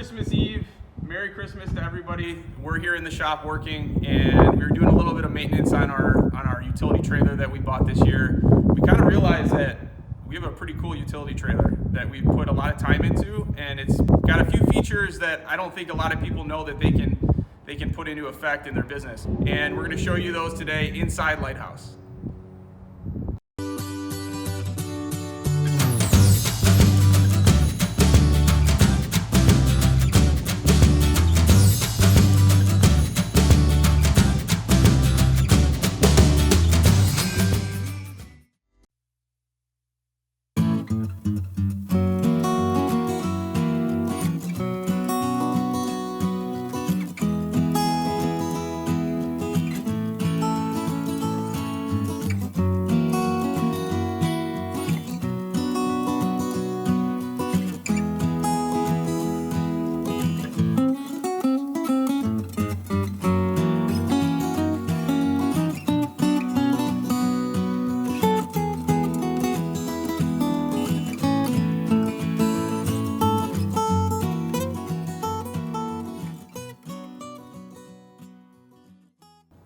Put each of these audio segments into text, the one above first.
Christmas Eve. Merry Christmas to everybody. We're here in the shop working, and we were doing a little bit of maintenance on our utility trailer that we bought this year. We kind of realized that we have a pretty cool utility trailer that we put a lot of time into, and it's got a few features that I don't think a lot of people know that they can put into effect in their business. And we're going to show you those today inside Lighthouse.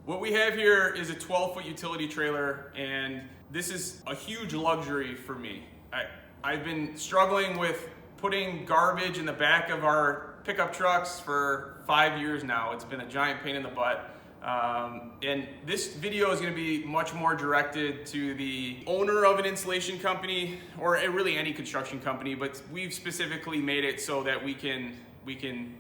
What we have here is a 12-foot utility trailer, and this is a huge luxury for me. I've been struggling with putting garbage in the back of our pickup trucks for 5 years now. It's been a giant pain in the butt. And this video is going to be much more directed to the owner of an installation company, or really any construction company, but we've specifically made it so that we can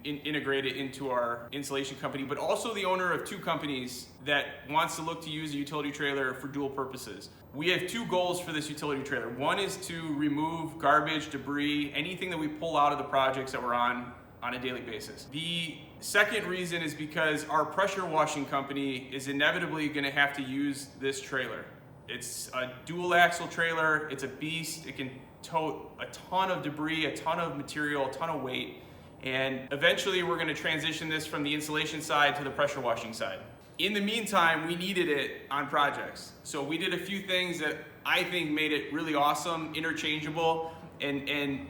integrate it into our installation company, but also the owner of two companies that wants to look to use a utility trailer for dual purposes. We have two goals for this utility trailer. One is to remove garbage, debris, anything that we pull out of the projects that we're on a daily basis. The second reason is because our pressure washing company is inevitably going to have to use this trailer. It's a dual axle trailer. It's a beast. It can tote a ton of debris, a ton of material, a ton of weight. And eventually we're going to transition this from the installation side to the pressure washing side. In the meantime, we needed it on projects. So we did a few things that I think made it really awesome, interchangeable, and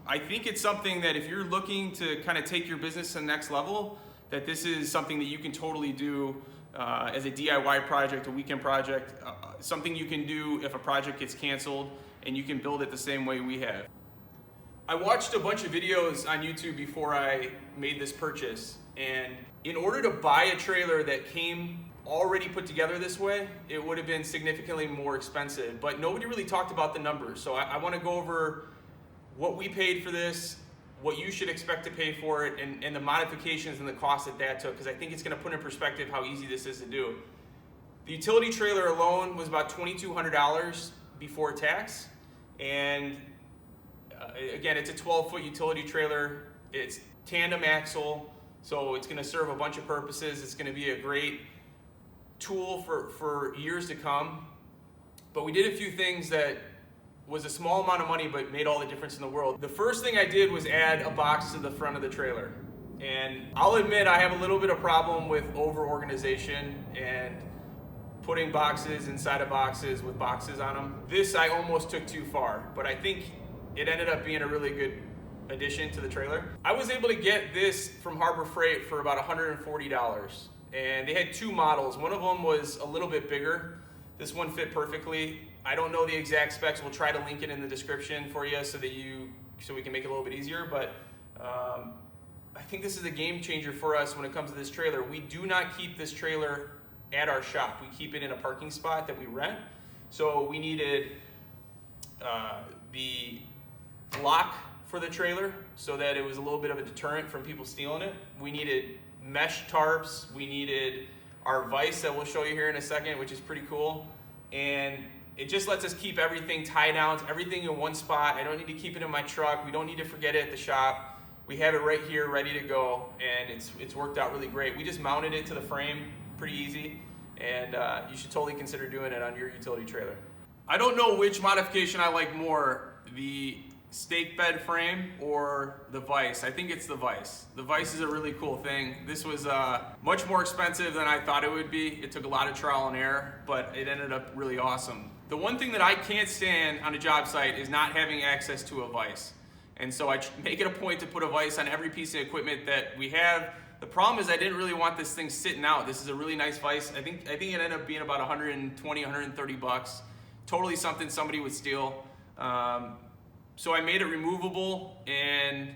I think it's something that if you're looking to kind of take your business to the next level, that this is something that you can totally do as a DIY project, a weekend project, something you can do if a project gets canceled, and you can build it the same way we have. I watched a bunch of videos on YouTube before I made this purchase, and in order to buy a trailer that came already put together this way, it would have been significantly more expensive, but nobody really talked about the numbers. So I want to go over what we paid for this, what you should expect to pay for it, and the modifications and the cost that took, because I think it's going to put in perspective how easy this is to do. The utility trailer alone was about $2,200 before tax, and again, it's a 12-foot utility trailer. It's tandem axle, so it's going to serve a bunch of purposes. It's going to be a great tool for years to come. But we did a few things that was a small amount of money but made all the difference in the world. The first thing I did was add a box to the front of the trailer. And I'll admit I have a little bit of problem with over-organization and putting boxes inside of boxes with boxes on them. This I almost took too far, but I think it ended up being a really good addition to the trailer. I was able to get this from Harbor Freight for about $140, and they had two models. One of them was a little bit bigger. This one fit perfectly. I don't know the exact specs. We'll try to link it in the description for you so we can make it a little bit easier, but I think this is a game changer for us when it comes to this trailer. We do not keep this trailer at our shop. We keep it in a parking spot that we rent. So we needed the lock for the trailer so that it was a little bit of a deterrent from people stealing it. We needed mesh tarps. We needed our Vise that we'll show you here in a second, which is pretty cool. And it just lets us keep everything tied down, everything in one spot. I don't need to keep it in my truck. We don't need to forget it at the shop. We have it right here ready to go, and it's worked out really great. We just mounted it to the frame pretty easy, and you should totally consider doing it on your utility trailer. I don't know which modification I like more, the stake bed frame or the Vise. I think it's the Vise. The Vise is a really cool thing. This was much more expensive than I thought it would be. It took a lot of trial and error, but it ended up really awesome. The one thing that I can't stand on a job site is not having access to a Vise. And so I make it a point to put a vise on every piece of equipment that we have. The problem is I didn't really want this thing sitting out. This is a really nice vise. I think it ended up being about 120, 130 bucks. Totally something somebody would steal. So I made it removable, and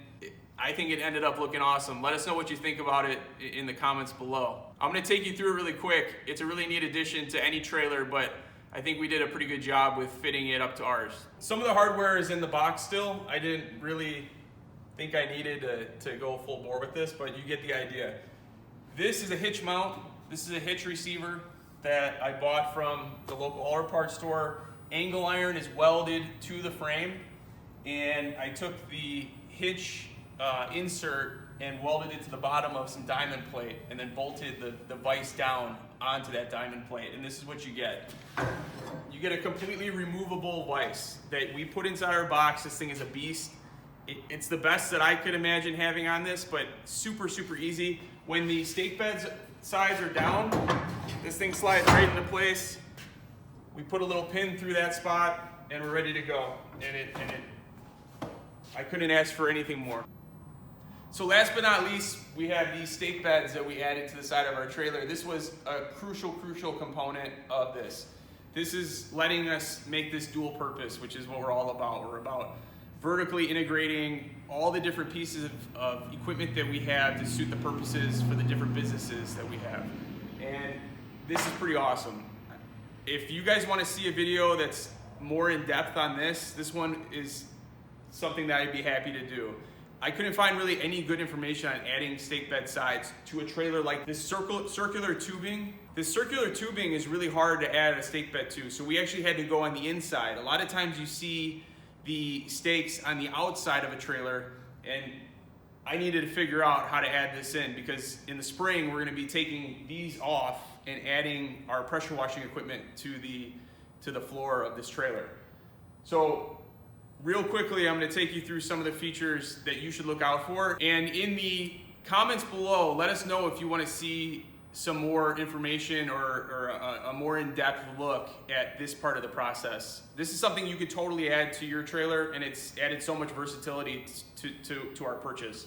I think it ended up looking awesome. Let us know what you think about it in the comments below. I'm gonna take you through it really quick. It's a really neat addition to any trailer, but I think we did a pretty good job with fitting it up to ours. Some of the hardware is in the box still. I didn't really think I needed to go full bore with this, but you get the idea. This is a hitch mount. This is a hitch receiver that I bought from the local auto parts store. Angle iron is welded to the frame, and I took the hitch insert and welded it to the bottom of some diamond plate, and then bolted the vise down onto that diamond plate, and this is what you get. You get a completely removable vise that we put inside our box. This thing is a beast. It's the best that I could imagine having on this, but super, super easy. When the stake bed sides are down, this thing slides right into place. We put a little pin through that spot, and we're ready to go. I couldn't ask for anything more. So last but not least, we have these stake beds that we added to the side of our trailer. This was a crucial component of this. This is letting us make this dual purpose, which is what we're all about. We're about vertically integrating all the different pieces of equipment that we have to suit the purposes for the different businesses that we have. And this is pretty awesome. If you guys want to see a video that's more in depth on this one is something that I'd be happy to do. I couldn't find really any good information on adding stake bed sides to a trailer like this circular tubing. This circular tubing is really hard to add a stake bed to, so we actually had to go on the inside. A lot of times you see the stakes on the outside of a trailer, and I needed to figure out how to add this in, because in the spring we're going to be taking these off and adding our pressure washing equipment to the floor of this trailer. So real quickly, I'm going to take you through some of the features that you should look out for. And in the comments below, let us know if you want to see some more information or a more in-depth look at this part of the process. This is something you could totally add to your trailer, and it's added so much versatility to our purchase.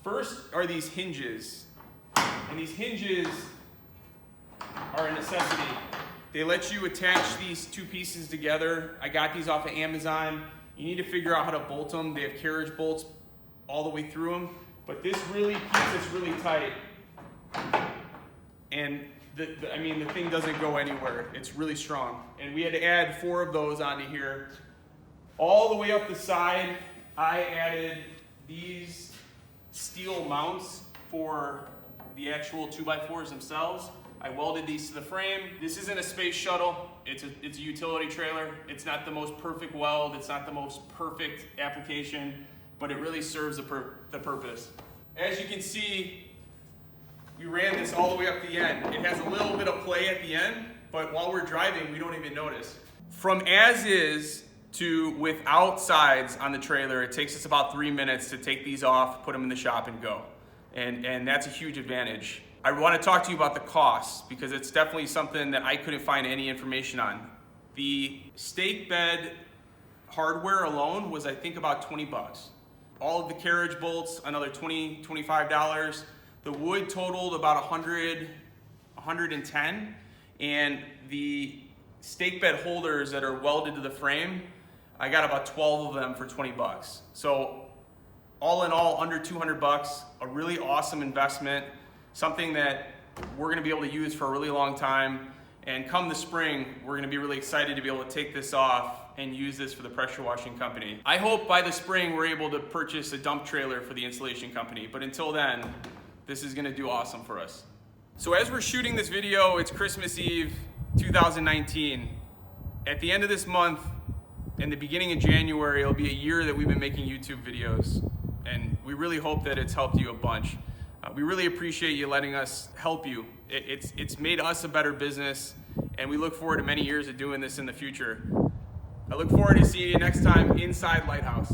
First are these hinges. And these hinges are a necessity. They let you attach these two pieces together. I got these off of Amazon. You need to figure out how to bolt them. They have carriage bolts all the way through them, but this really keeps this really tight. And the thing doesn't go anywhere. It's really strong. And we had to add 4 of those onto here. All the way up the side, I added these steel mounts for the actual 2x4s themselves. I welded these to the frame. This isn't a space shuttle. It's a utility trailer. It's not the most perfect weld. It's not the most perfect application, but it really serves the purpose. As you can see, we ran this all the way up the end. It has a little bit of play at the end, but while we're driving, we don't even notice. From as is to without sides on the trailer, it takes us about 3 minutes to take these off, put them in the shop, and go. And that's a huge advantage. I want to talk to you about the costs, because it's definitely something that I couldn't find any information on. The stake bed hardware alone was, I think, about 20 bucks. All of the carriage bolts, another $20, $25. The wood totaled about 110, and the stake bed holders that are welded to the frame, I got about 12 of them for 20 bucks. So all in all, under 200 bucks, a really awesome investment. Something that we're going to be able to use for a really long time, and come the spring we're going to be really excited to be able to take this off and use this for the pressure washing company. I hope by the spring we're able to purchase a dump trailer for the installation company, but until then this is going to do awesome for us. So as we're shooting this video, it's Christmas Eve 2019. At the end of this month, in the beginning of January, it'll be a year that we've been making YouTube videos, and we really hope that it's helped you a bunch. We really appreciate you letting us help you. It's made us a better business, and we look forward to many years of doing this in the future. I look forward to seeing you next time inside Lighthouse.